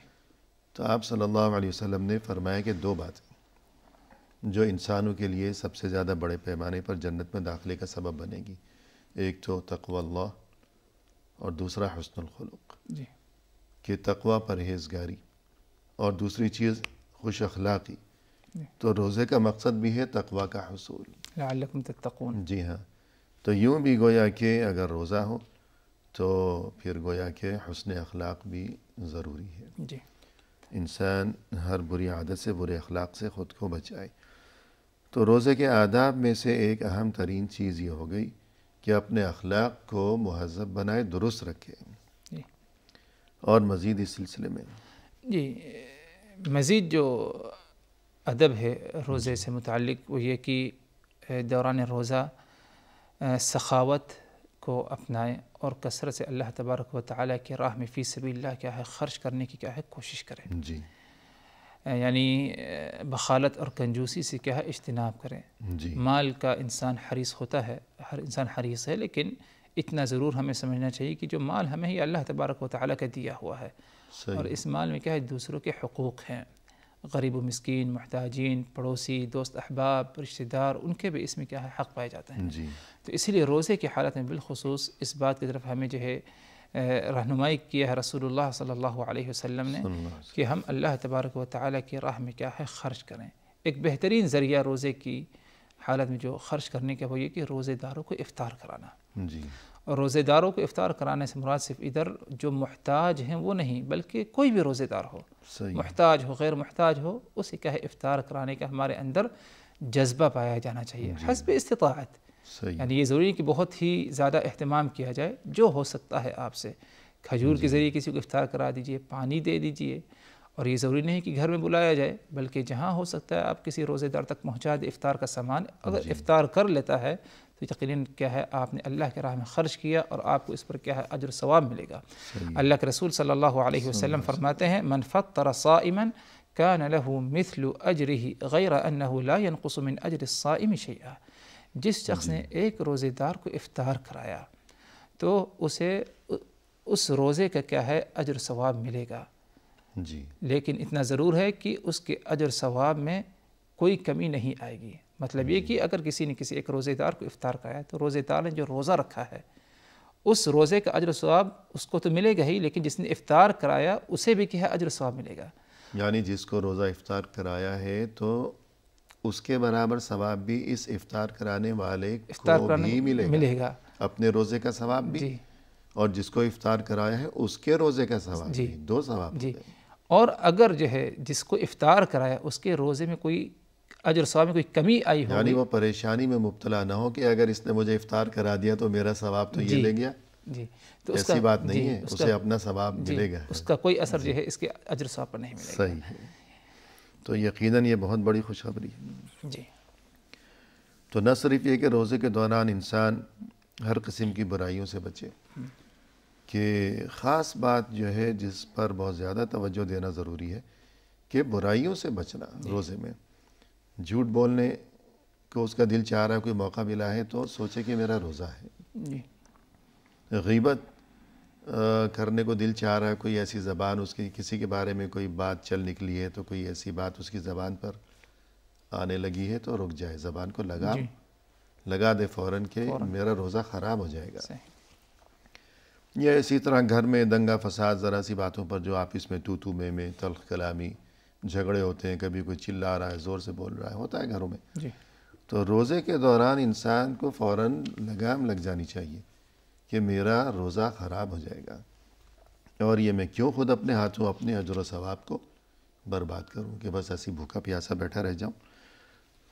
تو آپ صلی اللہ علیہ وسلم نے فرمایا کہ دو باتیں جو انسانوں کے لیے سب سے زیادہ بڑے پیمانے پر جنت میں داخلے کا سبب بنے گی، ایک تو تقوی اللہ اور دوسرا حسن الخلق. جی کہ تقوی پرہیزگاری اور دوسری چیز خوش اخلاقی. تو روزے کا مقصد بھی ہے تقوی کا حصول، لعلکم تتقون. جی ہاں. تو یوں بھی گویا کہ اگر روزہ ہو تو پھر گویا کہ حسن اخلاق بھی ضروری ہے. جی انسان ہر بری عادت سے، برے اخلاق سے خود کو بچائے. تو روزے کے آداب میں سے ایک اہم ترین چیز یہ ہو گئی کہ اپنے اخلاق کو مہذب بنائے، درست رکھے. جی اور مزید اس سلسلے میں جی مزید جو ادب ہے روزے سے متعلق وہ یہ کہ دوران روزہ سخاوت کو اپنائیں اور کثرت سے اللہ تبارک و تعالیٰ کی راہ میں فی سبیل اللہ کیا ہے خرچ کرنے کی کیا ہے کوشش کریں. جی یعنی بخالت اور کنجوسی سے کیا ہے اجتناب کریں. جی مال کا انسان حریص ہوتا ہے، ہر انسان حریص ہے، لیکن اتنا ضرور ہمیں سمجھنا چاہیے کہ جو مال ہمیں ہی اللہ تبارک و تعالیٰ کا دیا ہوا ہے، اور اس مال میں کیا ہے دوسروں کے حقوق ہیں، غریب و مسکین، محتاجین، پڑوسی، دوست احباب، رشتہ دار، ان کے بھی اس میں کیا ہے حق پائے جاتے ہیں. جی تو اسی لیے روزے کی حالت میں بالخصوص اس بات کی طرف ہمیں جو ہے رہنمائی کیا ہے رسول اللہ صلی اللہ علیہ وسلم نے کہ ہم اللہ تبارک و تعالیٰ کی راہ میں کیا ہے خرچ کریں. ایک بہترین ذریعہ روزے کی حالت میں جو خرچ کرنے کا وہ یہ کہ روزے داروں کو افطار کرانا. جی اور روزے داروں کو افطار کرانے سے مراد صرف ادھر جو محتاج ہیں وہ نہیں، بلکہ کوئی بھی روزے دار ہو، صحیح، محتاج ہو غیر محتاج ہو، اسے کیا ہے افطار کرانے کا ہمارے اندر جذبہ پایا جانا چاہیے حسب استطاعت. صحیح. یعنی یہ ضروری کہ بہت ہی زیادہ اہتمام کیا جائے، جو ہو سکتا ہے آپ سے کھجور کے ذریعے کسی کو افطار کرا دیجئے، پانی دے دیجئے. اور یہ ضروری نہیں کہ گھر میں بلایا جائے، بلکہ جہاں ہو سکتا ہے آپ کسی روزے دار تک پہنچا دے افطار کا سامان. اگر افطار کر لیتا ہے تو یقیناً کیا ہے آپ نے اللہ کے راہ میں خرچ کیا اور آپ کو اس پر کیا ہے اجر و ثواب ملے گا. اللہ کے رسول صلی اللہ علیہ وسلم فرماتے ہیں من فطر صائما كان له مثل اجره غیر انه لا ينقص من اجر الصائم شيئا. جس شخص نے ایک روزے دار کو افطار کرایا تو اسے اس روزے کا کیا ہے اجر و ثواب ملے گا. جی لیکن اتنا ضرور ہے کہ اس کے اجر ثواب میں کوئی کمی نہیں آئے گی. مطلب یہ کہ اگر کسی نے کسی ایک روزے دار کو افطار کرایا تو روزے دار نے جو روزہ رکھا ہے اس روزے کا اجر و ثواب اس کو تو ملے گا ہی، لیکن جس نے افطار کرایا اسے بھی کیا ہے اجر و ثواب ملے گا. یعنی جس کو روزہ افطار کرایا ہے تو اس کے برابر ثواب بھی اس افطار کرانے والے کو بھی ملے گا، اپنے روزے کا ثواب بھی، جی، اور جس کو افطار کرایا ہے اس کے روزے کا ثواب جی، بھی، دو ثواب جی. ہوتے ہیں. اور اگر جو ہے جس کو افطار کرایا اس کے روزے میں کوئی اجر ثواب میں کوئی کمی آئی یعنی ہوگی، وہ پریشانی میں مبتلا نہ ہو کہ اگر اس نے مجھے افطار کرا دیا تو میرا ثواب تو یہ جی، لے گیا، جی، تو اس کا، ایسی بات نہیں جی، ہے، اس اسے کا، اپنا ثواب جی، ملے گا. اس کا کوئی اثر جو ہے اس کے اجر ثواب پر نہیں ملے گا. صحیح ہے. تو یقیناً یہ بہت بڑی خوشخبری ہے. جی، تو نہ صرف یہ کہ روزے کے دوران انسان ہر قسم کی برائیوں سے بچے، کہ خاص بات جو ہے جس پر بہت زیادہ توجہ دینا ضروری ہے کہ برائیوں سے بچنا. روزے میں جھوٹ بولنے کو اس کا دل چاہ رہا ہے، کوئی موقع ملا ہے تو سوچے کہ میرا روزہ ہے. جی، غیبت کرنے کو دل چاہ رہا ہے، کوئی ایسی زبان اس کی، کسی کے بارے میں کوئی بات چل نکلی ہے تو کوئی ایسی بات اس کی زبان پر آنے لگی ہے تو رک جائے، زبان کو جی، لگا دے فوراً کہ میرا روزہ خراب ہو جائے گا. صحیح، یا اسی طرح گھر میں دنگا فساد، ذرا سی باتوں پر جو آپس میں تو میں تلخ کلامی، جھگڑے ہوتے ہیں، کبھی کوئی چلا رہا ہے، زور سے بول رہا ہے، ہوتا ہے گھروں میں. جی، تو روزے کے دوران انسان کو فوراً لگام لگ جانی چاہیے کہ میرا روزہ خراب ہو جائے گا، اور یہ میں کیوں خود اپنے ہاتھوں اپنے اجر و ثواب کو برباد کروں کہ بس ایسی بھوکا پیاسا بیٹھا رہ جاؤں.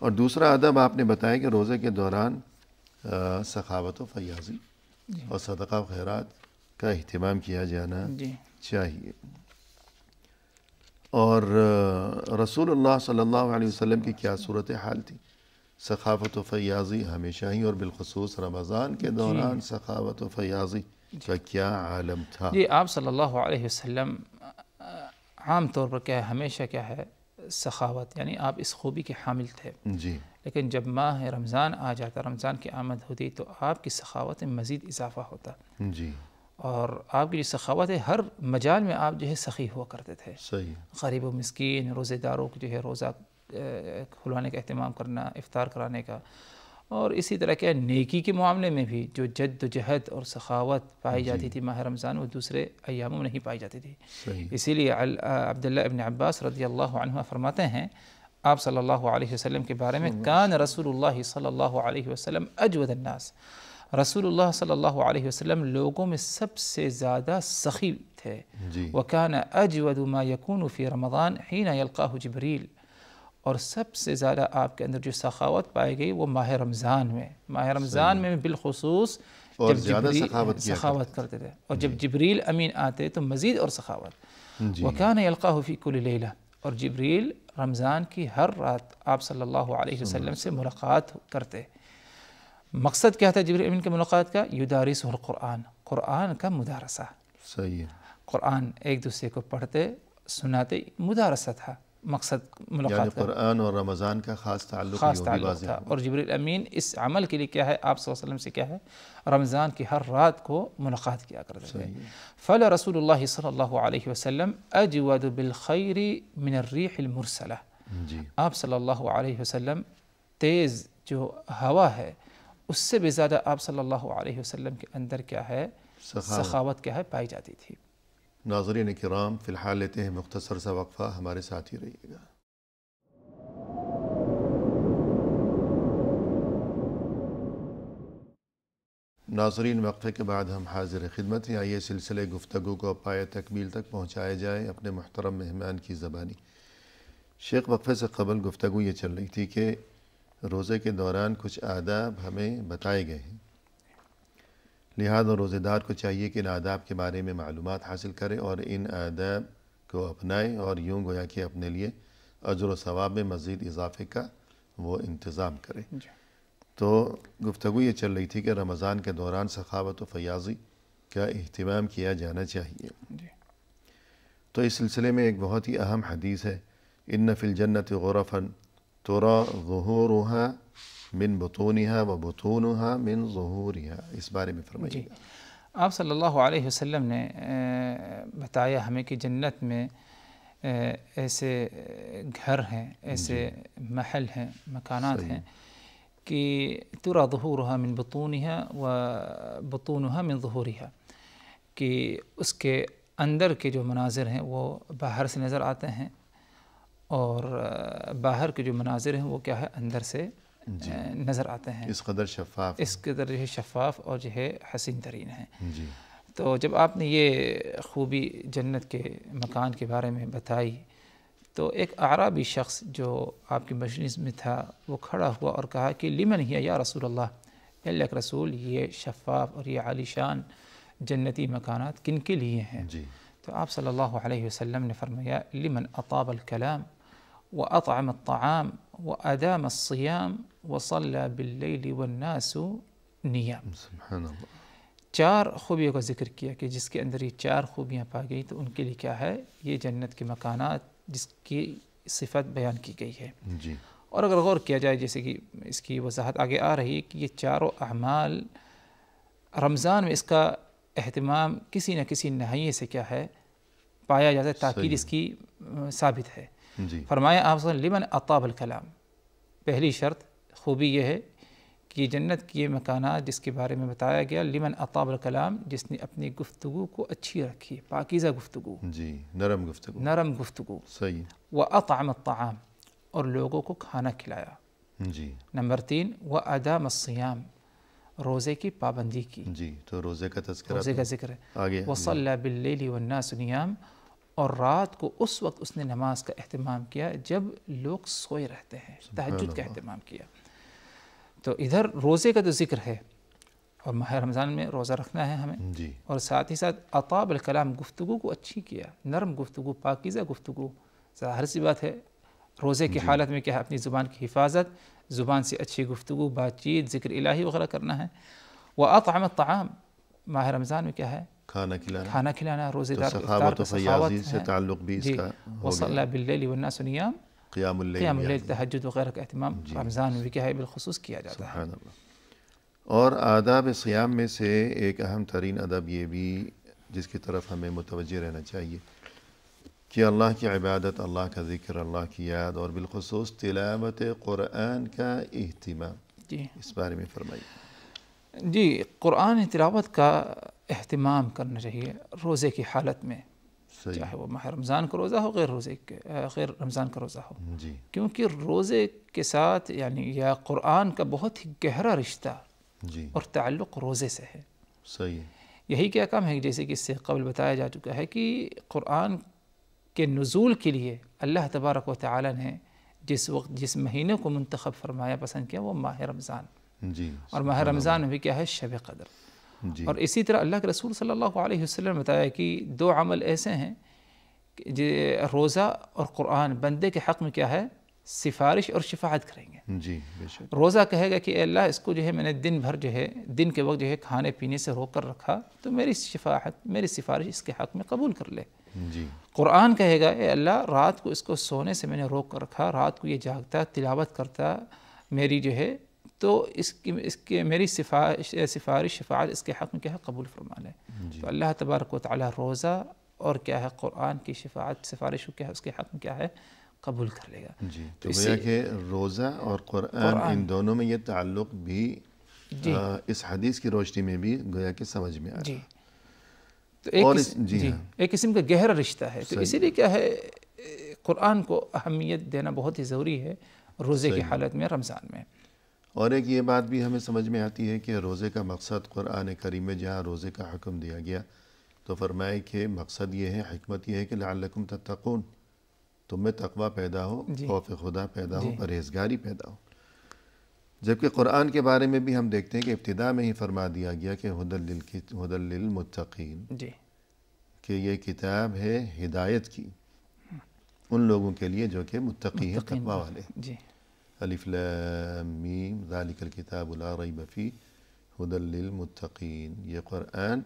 اور دوسرا ادب آپ نے بتایا کہ روزے کے دوران سخاوت و فیاضی اور صدقہ و خیرات کا اہتمام کیا جانا جی، چاہیے. اور رسول اللہ صلی اللہ علیہ وسلم کی کیا صورتحال تھی؟ سخاوت و فیاضی ہمیشہ ہی، اور بالخصوص رمضان کے دوران سخاوت و فیاضی کا کیا عالم تھا. جی، آپ صلی اللہ علیہ وسلم عام طور پر کیا ہے، ہمیشہ کیا ہے سخاوت، یعنی آپ اس خوبی کے حامل تھے. جی، لیکن جب ماہ رمضان آ جاتا، رمضان کی آمد ہوتی تو آپ کی سخاوت میں مزید اضافہ ہوتا، جی، اور آپ کی جو سخاوت ہے ہر مجال میں آپ جو ہے سخی ہوا کرتے تھے. صحیح. غریب و مسکین، روزے داروں کو جو ہے روزہ کھلوانے کا اہتمام کرنا، افطار کرانے کا، اور اسی طرح کے نیکی کے معاملے میں بھی جو جد و جہد اور سخاوت پائی جاتی تھی ماہ رمضان، وہ دوسرے ایاموں میں نہیں پائی جاتی تھی. صحیح. اسی لیے عبداللہ ابن عباس رضی اللہ عنہ فرماتے ہیں آپ صلی اللہ علیہ وسلم کے بارے میں، کان رسول اللہ صلی اللہ علیہ وسلم اجود الناس، رسول اللہ صلی اللہ علیہ وسلم لوگوں میں سب سے زیادہ سخی تھے. جی، وَكَانَ أَجْوَدُ مَا يَكُونُ فِي رَمَضَانِ حِينَ يَلْقَاهُ جِبْرِيلُ، اور سب سے زیادہ آپ کے اندر جو سخاوت پائی گئی وہ ماہ رمضان میں، ماہ رمضان میں بالخصوص اور جب زیادہ جبریل سخاوت کرتے تھے، اور جب جبریل امین آتے تو مزید اور سخاوت. وَكَانَ يَلْقَاهُ فِي كُلِّ لَيْلَةٍ، اور جبریل رمضان کی ہر رات آپ صلی اللہ علیہ وسلم سے ملاقات کرتے. مقصد کیا تھا جبریل امین کے ملاقات کا؟ یدارسہ القرآن، قرآن کا مدارسہ. صحیح ہے. قرآن ایک دوسرے کو پڑھتے سناتے، مدارسہ تھا مقصد ملاقات یعنی کا، قرآن اور رمضان کا خاص تعلق خاص یہ بھی تعلق واضح تھا. ہوا. اور جبریل امین اس عمل کے لیے کیا ہے، آپ صلی اللہ علیہ وسلم سے کیا ہے، رمضان کی ہر رات کو ملاقات کیا کرتے تھے. فَلَا رسول اللہ صلی اللہ علیہ وسلم اجود بالخیر من الریح المرسلہ، جی، آپ صلی اللہ علیہ وسلم تیز جو ہوا ہے اس سے بھی زیادہ آپ صلی اللہ علیہ وسلم کے اندر کیا ہے، سخاوت کیا ہے پائی جاتی تھی. ناظرین کرام، فی الحال لیتے ہیں مختصر سا وقفہ، ہمارے ساتھ ہی رہیے گا. ناظرین، وقفے کے بعد ہم حاضر خدمت ہیں. آئیے سلسلے گفتگو کو پائے تکمیل تک پہنچایا جائے اپنے محترم مہمان کی زبانی. شیخ، وقفے سے قبل گفتگو یہ چل رہی تھی کہ روزے کے دوران کچھ آداب ہمیں بتائے گئے ہیں، لہذا روزے دار کو چاہیے کہ ان آداب کے بارے میں معلومات حاصل کرے اور ان آداب کو اپنائے، اور یوں گویا کہ اپنے لیے اجر و ثواب میں مزید اضافے کا وہ انتظام کرے. تو گفتگو یہ چل رہی تھی کہ رمضان کے دوران سخاوت و فیاضی کا اہتمام کیا جانا چاہیے. تو اس سلسلے میں ایک بہت ہی اہم حدیث ہے، ان فی الجنت غرفا ترى ظہورها من بطونها وبطونها من ظہورها، اس بارے میں فرمائیے. آپ صلی اللہ علیہ وسلم نے بتایا ہمیں کہ جنت میں ایسے گھر ہیں، ایسے محل ہیں، مکانات ہیں کہ ترى ظہورها من بطونها وبطونها من ظہورها، کہ اس کے اندر کے جو مناظر ہیں وہ باہر سے نظر آتے ہیں اور باہر کے جو مناظر ہیں وہ کیا ہے اندر سے نظر آتے ہیں، اس قدر شفاف، اس قدر جو ہے شفاف اور جو ہے حسین ترین ہیں۔ جی تو جب آپ نے یہ خوبی جنت کے مکان کے بارے میں بتائی تو ایک اعرابی شخص جو آپ کی مجلس میں تھا وہ کھڑا ہوا اور کہا کہ لمن ہی یا رسول اللہ، اے اللہ کے رسول یہ شفاف اور یہ عالی شان جنتی مکانات کن کے لیے ہیں؟ جی تو آپ صلی اللہ علیہ وسلم نے فرمایا لمن اطاب الکلام واطعم الطعام وادام الصیام وصلى باللیل والناس نیام۔ سبحان اللہ، 4 خوبیوں کا ذکر کیا کہ جس کے اندر یہ 4 خوبیاں پائی گئی تو ان کے لیے کیا ہے یہ جنت کے مکانات جس کی صفت بیان کی گئی ہے۔ جی اور اگر غور کیا جائے جیسے کہ اس کی وضاحت آگے آ رہی ہے کہ یہ 4 اعمال رمضان میں اس کا اہتمام کسی نہ کسی نہیے سے کیا ہے پایا جاتا ہے، تاکید اس کی ثابت ہے۔ جی فرمایا آپ صلی اللہ علیہ وسلم لمن اطاب الکلام، پہلی شرط خوبی یہ ہے کہ جنت کی یہ مکانات جس کے بارے میں بتایا گیا لمن اطاب الکلام، جس نے اپنی گفتگو کو اچھی رکھی، پاکیزہ گفتگو، جی نرم گفتگو، نرم گفتگو، صحیح، وَأَطْعَمَ الطَّعَامَ اور لوگوں کو کھانا کھلایا۔ جی نمبر 3 وَأَدَامَ الصِّيَامَ روزے کی پابندی کی، جی تو روزے کا تذکرہ روزے کا ذکر ہے۔ آگے وَصَلَّى بِاللَّيْلِ وَالنَّاسُ نِيَامٌ اور رات کو اس وقت اس نے نماز کا اہتمام کیا جب لوگ سوئے رہتے ہیں، تہجد کا اہتمام کیا۔ تو ادھر روزے کا تو ذکر ہے اور ماہ رمضان میں روزہ رکھنا ہے ہمیں، جی اور ساتھ ہی ساتھ اطاب الکلام گفتگو کو اچھی کیا، نرم گفتگو، پاکیزہ گفتگو۔ ظاہر سی بات ہے روزے کی حالت میں کیا ہے اپنی زبان کی حفاظت، زبان سے اچھی گفتگو، بات چیت، ذکر الہی وغیرہ کرنا ہے۔ وَأَطْعَمَ الطَّعَامَ ماہ رمضان میں کیا ہے کھانا کھلانا، روزے تو دار کو افطار سخاوت کا و سخاوت فیاضی سے ہے۔ تعلق بھی اس جی کا ہو گیا، وَصَلَّى بِاللَّيْلِ وَالنَّاسُ نِيَامٌ قیام قیام اللیل، اللیل، تہجد وغیرہ کا اہتمام رمضان میں بھی کیا ہے بالخصوص کیا جاتا ہے۔ سبحان اللہ۔ اور آداب صیام میں سے ایک اہم ترین ادب یہ بھی جس کی طرف ہمیں متوجہ رہنا چاہیے کہ اللہ کی عبادت، اللہ کا ذکر، اللہ کی یاد اور بالخصوص تلاوت قرآن کا اہتمام، جی اس بارے میں فرمائیے۔ جی قرآن تلاوت کا اہتمام کرنا چاہیے روزے کی حالت میں، صحیح، چاہے وہ ماہ رمضان کا روزہ ہو غیر رمضان کا روزہ ہو، جی کیونکہ روزے کے ساتھ یعنی یا قرآن کا بہت ہی گہرا رشتہ جی اور تعلق روزے سے ہے۔ صحیح، یہی کیا کام ہے جیسے کہ اس سے قبل بتایا جا چکا ہے کہ قرآن کے نزول کے لیے اللہ تبارک و تعالی نے جس وقت جس مہینے کو منتخب فرمایا پسند کیا وہ ماہ رمضان، جی اور ماہ رمضان میں بھی کیا ہے شب قدر۔ جی اور اسی طرح اللہ کے رسول صلی اللہ علیہ وسلم نے بتایا کہ 2 عمل ایسے ہیں کہ روزہ اور قرآن بندے کے حق میں کیا ہے سفارش اور شفاعت کریں گے۔ جی بے شک، روزہ کہے گا کہ اے اللہ اس کو جو ہے میں نے دن بھر جو ہے دن کے وقت جو ہے کھانے پینے سے روک کر رکھا تو میری شفاعت میری سفارش اس کے حق میں قبول کر لے۔ جی قرآن کہے گا اے اللہ رات کو اس کو سونے سے میں نے روک کر رکھا، رات کو یہ جاگتا تلاوت کرتا میری جو ہے تو اس کی میری سفارش شفاعت اس کے حق میں کیا ہے قبول فرما لے۔ جی تو اللہ تبارک و تعالی روزہ اور کیا ہے قرآن کی شفاعت سفارش کو کیا ہے اس کے حق میں کیا ہے قبول کر لے گا۔ جی تو گویا کہ روزہ اور قرآن ان دونوں میں یہ تعلق بھی اس حدیث کی روشنی میں بھی گویا کہ سمجھ میں آ رہا ہے۔ تو ایک قسم کا گہرا رشتہ ہے، تو اسی لیے کیا ہے قرآن کو اہمیت دینا بہت ہی ضروری ہے روزے کی حالت میں رمضان میں۔ اور ایک یہ بات بھی ہمیں سمجھ میں آتی ہے کہ روزے کا مقصد قرآن کریم میں جہاں روزے کا حکم دیا گیا تو فرمائے کہ مقصد یہ ہے، حکمت یہ ہے کہ لعلکم تتقون، تم میں تقوی پیدا ہو، خوف خدا پیدا ہو، پرہیزگاری پیدا ہو۔ جبکہ قرآن کے بارے میں بھی ہم دیکھتے ہیں کہ ابتدا میں ہی فرما دیا گیا کہ ھدی للمتقین، کہ یہ کتاب ہے ہدایت کی ان لوگوں کے لیے جو کہ متقی ہیں، تقوی والے ہیں۔ الف لام میم ذالک الکتاب لا ریب فیہ ھدی للمتقین، یہ قرآن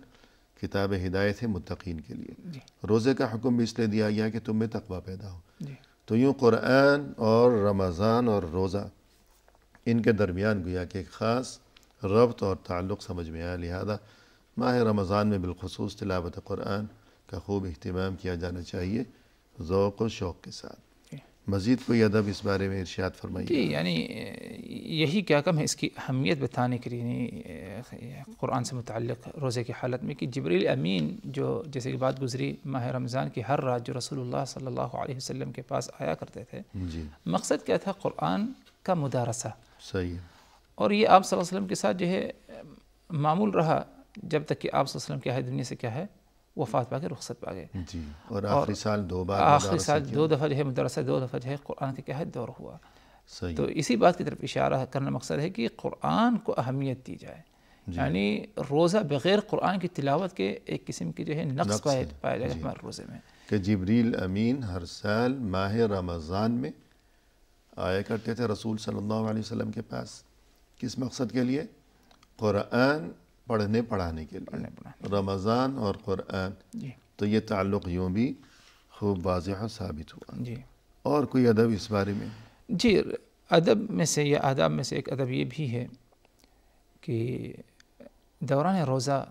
کتاب ہدایت ہے متقین کے لیے۔ روزے کا حکم بھی اس لیے دیا گیا کہ تم میں تقوی پیدا ہو۔ تو یوں قرآن اور رمضان اور روزہ ان کے درمیان گویا کہ ایک خاص ربط اور تعلق سمجھ میں آیا، لہذا ماہ رمضان میں بالخصوص تلاوت قرآن کا خوب اہتمام کیا جانا چاہیے ذوق و شوق کے ساتھ۔ مزید کوئی ادب اس بارے میں ارشاد فرمائیے. جی یعنی یہی کیا کم ہے اس کی اہمیت بتانے کے لیے قرآن سے متعلق روزے کی حالت میں کہ جبریل امین جو جیسے کہ بات گزری ماہ رمضان کی ہر رات جو رسول اللہ صلی اللہ علیہ وسلم کے پاس آیا کرتے تھے، جی مقصد کیا تھا؟ قرآن کا مدارسہ. صحیح. اور یہ آپ صلی اللہ علیہ وسلم کے ساتھ جو ہے معمول رہا جب تک کہ آپ صلی اللہ علیہ وسلم کیا ہے دنیا سے کیا ہے وفات پا گئے، رخصت پا گئے. جی. اور آخری سال 2 بار آخری سال 2 دفعہ جو ہے مدرسہ، 2 دفعہ جو ہے قرآن کا کیا ہے دور ہوا. صحیح. تو اسی بات کی طرف اشارہ کرنا مقصد ہے کہ قرآن کو اہمیت دی جائے. یعنی روزہ بغیر قرآن کی تلاوت کے ایک قسم کی جو ہے نقص پایا جائے ہمارے روزے میں. کہ جبریل امین ہر سال ماہ رمضان میں آیا کرتے تھے رسول صلی اللہ علیہ وسلم کے پاس. کس مقصد کے لیے؟ قرآن پڑھنے پڑھانے کے لیے. رمضان اور قرآن. جی. تو یہ تعلق یوں بھی خوب واضح ثابت ہوا. جی. اور کوئی ادب اس بارے میں؟ جی ادب میں سے یا آداب میں سے ایک ادب یہ بھی ہے کہ دوران روزہ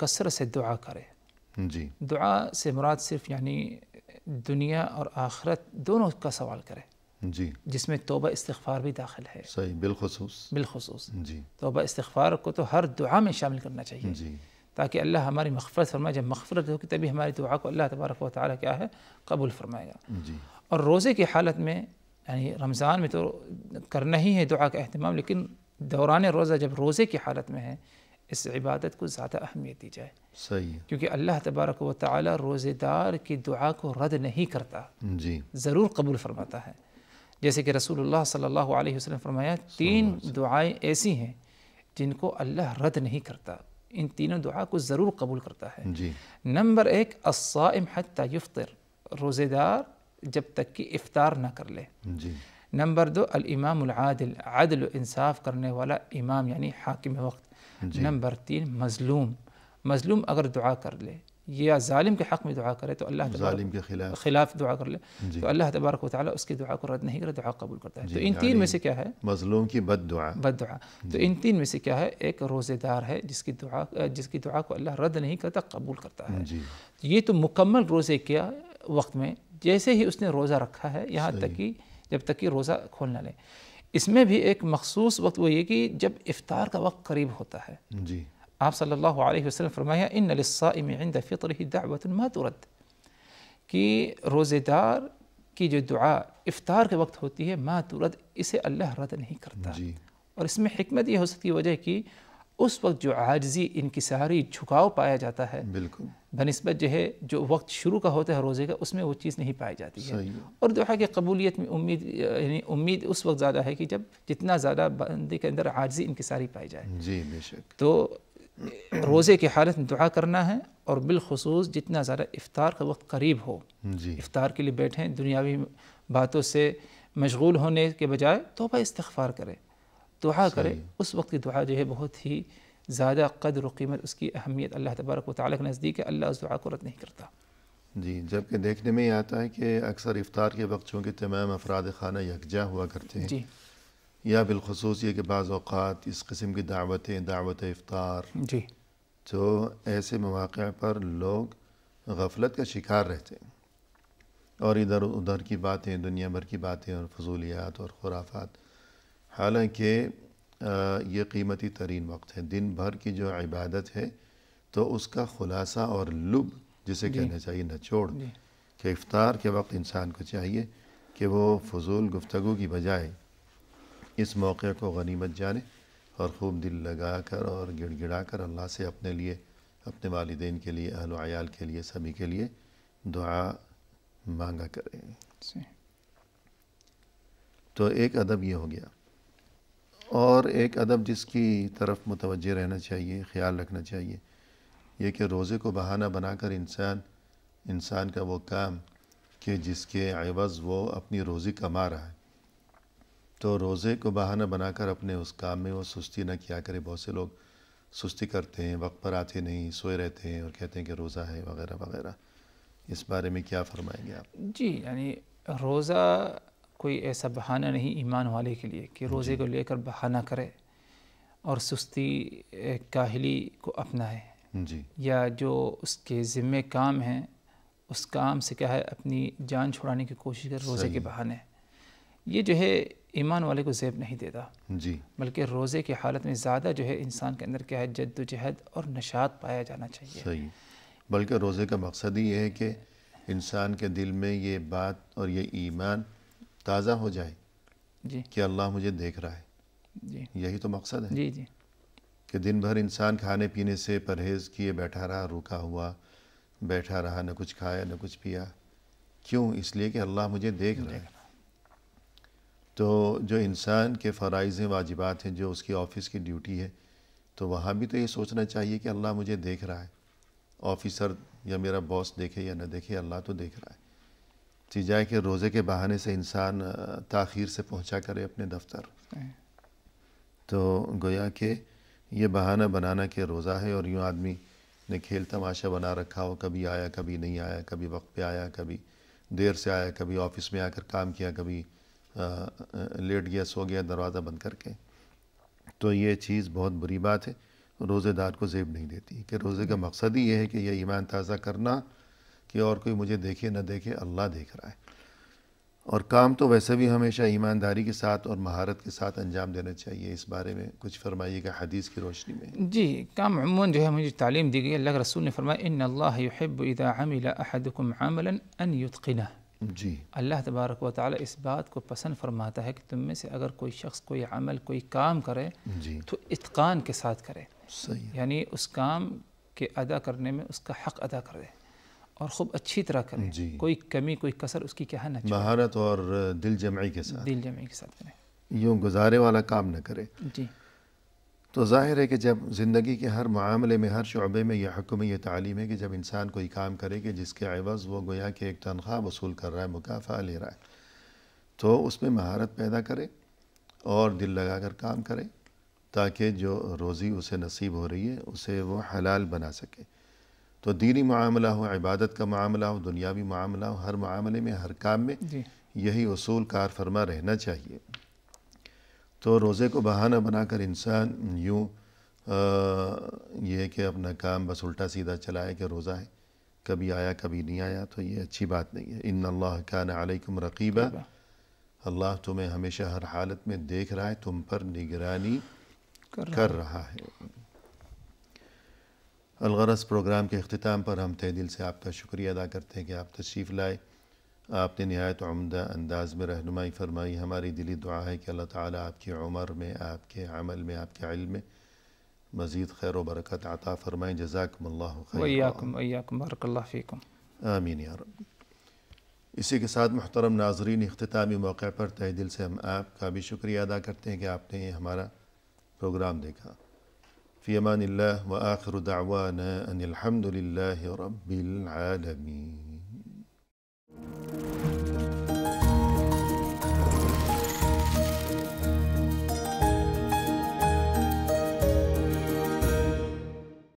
کثرت سے دعا کرے. جی. دعا سے مراد صرف یعنی دنیا اور آخرت دونوں کا سوال کرے. جی. جس میں توبہ استغفار بھی داخل ہے. صحیح. بالخصوص. جی. توبہ استغفار کو تو ہر دعا میں شامل کرنا چاہیے. جی. تاکہ اللہ ہماری مغفرت فرمائے. جب مغفرت ہوگی تبھی ہماری دعا کو اللہ تبارک و تعالیٰ کیا ہے قبول فرمائے گا. جی. اور روزے کی حالت میں یعنی رمضان میں تو کرنا ہی ہے دعا کا اہتمام، لیکن دوران روزہ جب روزے کی حالت میں ہے اس عبادت کو زیادہ اہمیت دی جائے. صحیح. کیونکہ اللہ تبارک و تعالیٰ روزے دار کی دعا کو رد نہیں کرتا، جی. ضرور قبول فرماتا ہے. جیسے کہ رسول اللہ صلی اللہ علیہ وسلم فرمایا 3 دعائیں ایسی ہیں جن کو اللہ رد نہیں کرتا، ان تینوں دعا کو ضرور قبول کرتا ہے. جی. نمبر 1 الصائم حتی یفطر، روزے دار جب تک کہ افطار نہ کر لے. جی. نمبر 2 الامام العادل، عدل و انصاف کرنے والا امام یعنی حاکم وقت. جی. نمبر 3 مظلوم اگر دعا کر لے یا ظالم کے حق میں دعا کرے تو اللہ ظالم کے خلاف دعا کر لے جی. تو اللہ تبارک و تعالیٰ اس کی دعا کو رد نہیں کرے، دعا قبول کرتا ہے. جی. تو ان 3 میں سے کیا ہے؟ مظلوم کی بد دعا. تو ان 3 میں سے کیا ہے؟ ایک روزے دار ہے جس کی دعا کو اللہ رد نہیں کرتا، قبول کرتا ہے. جی. یہ تو مکمل روزے کیا وقت میں جیسے ہی اس نے روزہ رکھا ہے یہاں تک کہ جب تک کہ روزہ کھول نہ لے. اس میں بھی ایک مخصوص وقت وہ یہ کہ جب افطار کا وقت قریب ہوتا ہے. جی. آپ صلی اللہ علیہ وسلم فرمایا ان للصائم عند فطره دعوۃ ما ترد، کہ روزے دار کی جو دعا افطار کے وقت ہوتی ہے ما ترد، اسے اللہ رد نہیں کرتا. جی. اور اس میں حکمت یہ ہو سکتی ہے وجہ کہ اس وقت جو عاجزی انکساری جھکاؤ پایا جاتا ہے بالکل بنسبت جو ہے جو وقت شروع کا ہوتا ہے روزے کا اس میں وہ چیز نہیں پائی جاتی ہے. صحیح. اور دعا کی قبولیت میں امید اس وقت زیادہ ہے کہ جب جتنا زیادہ بندے کے اندر عاجزی انکساری پائی جائے. جی بے شک. تو روزے کی حالت میں دعا کرنا ہے، اور بالخصوص جتنا زیادہ افطار کا وقت قریب ہو، جی. افطار کے لیے بیٹھیں، دنیاوی باتوں سے مشغول ہونے کے بجائے توبہ استغفار کرے، دعا کرے. اس وقت کی دعا جو ہے بہت ہی زیادہ قدر و قیمت، اس کی اہمیت اللہ تبارک و تعالیٰ کے نزدیک ہے. اللہ اس دعا کو رد نہیں کرتا. جی. جبکہ دیکھنے میں یہ آتا ہے کہ اکثر افطار کے وقت چونکہ تمام افراد خانہ یکجا ہوا کرتے ہیں، جی. یا بالخصوص یہ کہ بعض اوقات اس قسم کی دعوت افطار، جی. تو ایسے مواقع پر لوگ غفلت کا شکار رہتے ہیں اور ادھر ادھر کی باتیں، دنیا بھر کی باتیں اور فضولیات اور خرافات. حالانکہ یہ قیمتی ترین وقت ہے، دن بھر کی جو عبادت ہے تو اس کا خلاصہ اور لب جسے کہنا چاہیے نچوڑ، کہ افطار کے وقت انسان کو چاہیے کہ وہ فضول گفتگو کی بجائے اس موقع کو غنیمت جانے اور خوب دل لگا کر اور گڑ گڑا کر اللہ سے اپنے لیے، اپنے والدین کے لیے، اہل و عیال کے لیے، سبھی کے لیے دعا مانگا کریں. تو ایک ادب یہ ہو گیا. اور ایک ادب جس کی طرف متوجہ رہنا چاہیے، خیال رکھنا چاہیے، یہ کہ روزے کو بہانہ بنا کر انسان کا وہ کام کہ جس کے عوض وہ اپنی روزی کما رہا ہے، تو روزے کو بہانہ بنا کر اپنے اس کام میں وہ سستی نہ کیا کرے. بہت سے لوگ سستی کرتے ہیں، وقت پر آتے نہیں، سوئے رہتے ہیں اور کہتے ہیں کہ روزہ ہے وغیرہ وغیرہ. اس بارے میں کیا فرمائیں گے آپ؟ جی. یعنی روزہ کوئی ایسا بہانہ نہیں ایمان والے کے لیے کہ روزے کو لے کر بہانہ کرے اور سستی کاہلی کو اپنائے. جی. یا جو اس کے ذمہ کام ہیں اس کام سے کیا ہے اپنی جان چھڑانے کی کوشش کر روزے کے صحیح۔ بہانے، یہ جو ہے ایمان والے کو زیب نہیں دیتا، جی بلکہ روزے کی حالت میں زیادہ جو ہے انسان کے اندر کیا ہے جد و جہد اور نشاط پایا جانا چاہیے۔ صحیح، بلکہ روزے کا مقصد ہی یہ ہے کہ انسان کے دل میں یہ بات اور یہ ایمان تازہ ہو جائے جی کہ اللہ مجھے دیکھ رہا ہے، جی یہی تو مقصد ہے جی جی کہ دن بھر انسان کھانے پینے سے پرہیز کیے بیٹھا رہا، روکا ہوا بیٹھا رہا، نہ کچھ کھایا نہ کچھ پیا، کیوں؟ اس لیے کہ اللہ مجھے دیکھ رہا ہے۔ تو جو انسان کے فرائض ہیں، واجبات ہیں، جو اس کی آفس کی ڈیوٹی ہے، تو وہاں بھی تو یہ سوچنا چاہیے کہ اللہ مجھے دیکھ رہا ہے، آفیسر یا میرا باس دیکھے یا نہ دیکھے، اللہ تو دیکھ رہا ہے۔ سجائے کہ روزے کے بہانے سے انسان تاخیر سے پہنچا کرے اپنے دفتر، تو گویا کہ یہ بہانہ بنانا کہ روزہ ہے، اور یوں آدمی نے کھیل تماشا بنا رکھا ہو، کبھی آیا کبھی نہیں آیا، کبھی وقت پہ آیا کبھی دیر سے آیا، کبھی آفس میں آ کر کام کیا، کبھی لیٹ گیا، سو گیا دروازہ بند کر کے، تو یہ چیز بہت بری بات ہے، روزے دار کو زیب نہیں دیتی، کہ روزے کا مقصد ہی یہ ہے کہ یہ ایمان تازہ کرنا کہ اور کوئی مجھے دیکھے نہ دیکھے، اللہ دیکھ رہا ہے۔ اور کام تو ویسے بھی ہمیشہ ایمانداری کے ساتھ اور مہارت کے ساتھ انجام دینا چاہیے، اس بارے میں کچھ فرمائیے گا حدیث کی روشنی میں؟ جی، کام عموماً جو ہے مجھے تعلیم دی گئی، اللہ کے رسول نے فرمایا ان اللہ یحب اذا عمل احدکم عملا ان یتقنہ، جی اللہ تبارک و تعالی اس بات کو پسند فرماتا ہے کہ تم میں سے اگر کوئی شخص کوئی عمل کوئی کام کرے جی تو اتقان کے ساتھ کرے، صحیح، یعنی اس کام کے ادا کرنے میں اس کا حق ادا کر دے اور خوب اچھی طرح کرے، جی، کوئی کمی کوئی کسر اس کی کیا ہے نہ چھوڑے، مہارت اور دل جمعی کے ساتھ، دل جمعی کے ساتھ کرے۔ یوں گزارے والا کام نہ کرے۔ جی تو ظاہر ہے کہ جب زندگی کے ہر معاملے میں، ہر شعبے میں یہ حکم، یہ تعلیم ہے کہ جب انسان کوئی کام کرے کہ جس کے عوض وہ گویا کہ ایک تنخواہ وصول کر رہا ہے، مکافأہ لے رہا ہے، تو اس میں مہارت پیدا کرے اور دل لگا کر کام کرے، تاکہ جو روزی اسے نصیب ہو رہی ہے اسے وہ حلال بنا سکے۔ تو دینی معاملہ ہو، عبادت کا معاملہ ہو، دنیاوی معاملہ ہو، ہر معاملے میں، ہر کام میں جی یہی اصول کار فرما رہنا چاہیے۔ تو روزے کو بہانہ بنا کر انسان یوں یہ کہ اپنا کام بس الٹا سیدھا چلائے کہ روزہ ہے، کبھی آیا کبھی نہیں آیا، تو یہ اچھی بات نہیں ہے۔ ان اللہ کان علیکم رقیبا، اللہ تمہیں ہمیشہ ہر حالت میں دیکھ رہا ہے، تم پر نگرانی کر رہا ہے۔ الغرض پروگرام کے اختتام پر ہم تہ دل سے آپ کا شکریہ ادا کرتے ہیں کہ آپ تشریف لائے، آپ نے نہایت عمدہ انداز میں رہنمائی فرمائی۔ ہماری دلی دعا ہے کہ اللہ تعالیٰ آپ کی عمر میں، آپ کے عمل میں، آپ کے علم میں مزید خیر و برکت عطا فرمائیں۔ جزاکم اللہ خیر، وإیاکم بارک اللہ فیکم۔ آمین یا رب۔ اسی کے ساتھ محترم ناظرین، اختتامی موقع پر تہ دل سے ہم آپ کا بھی شکریہ ادا کرتے ہیں کہ آپ نے یہ ہمارا پروگرام دیکھا۔ فی امان اللہ، وآخر دعوانا ان الحمد للہ رب العالمین۔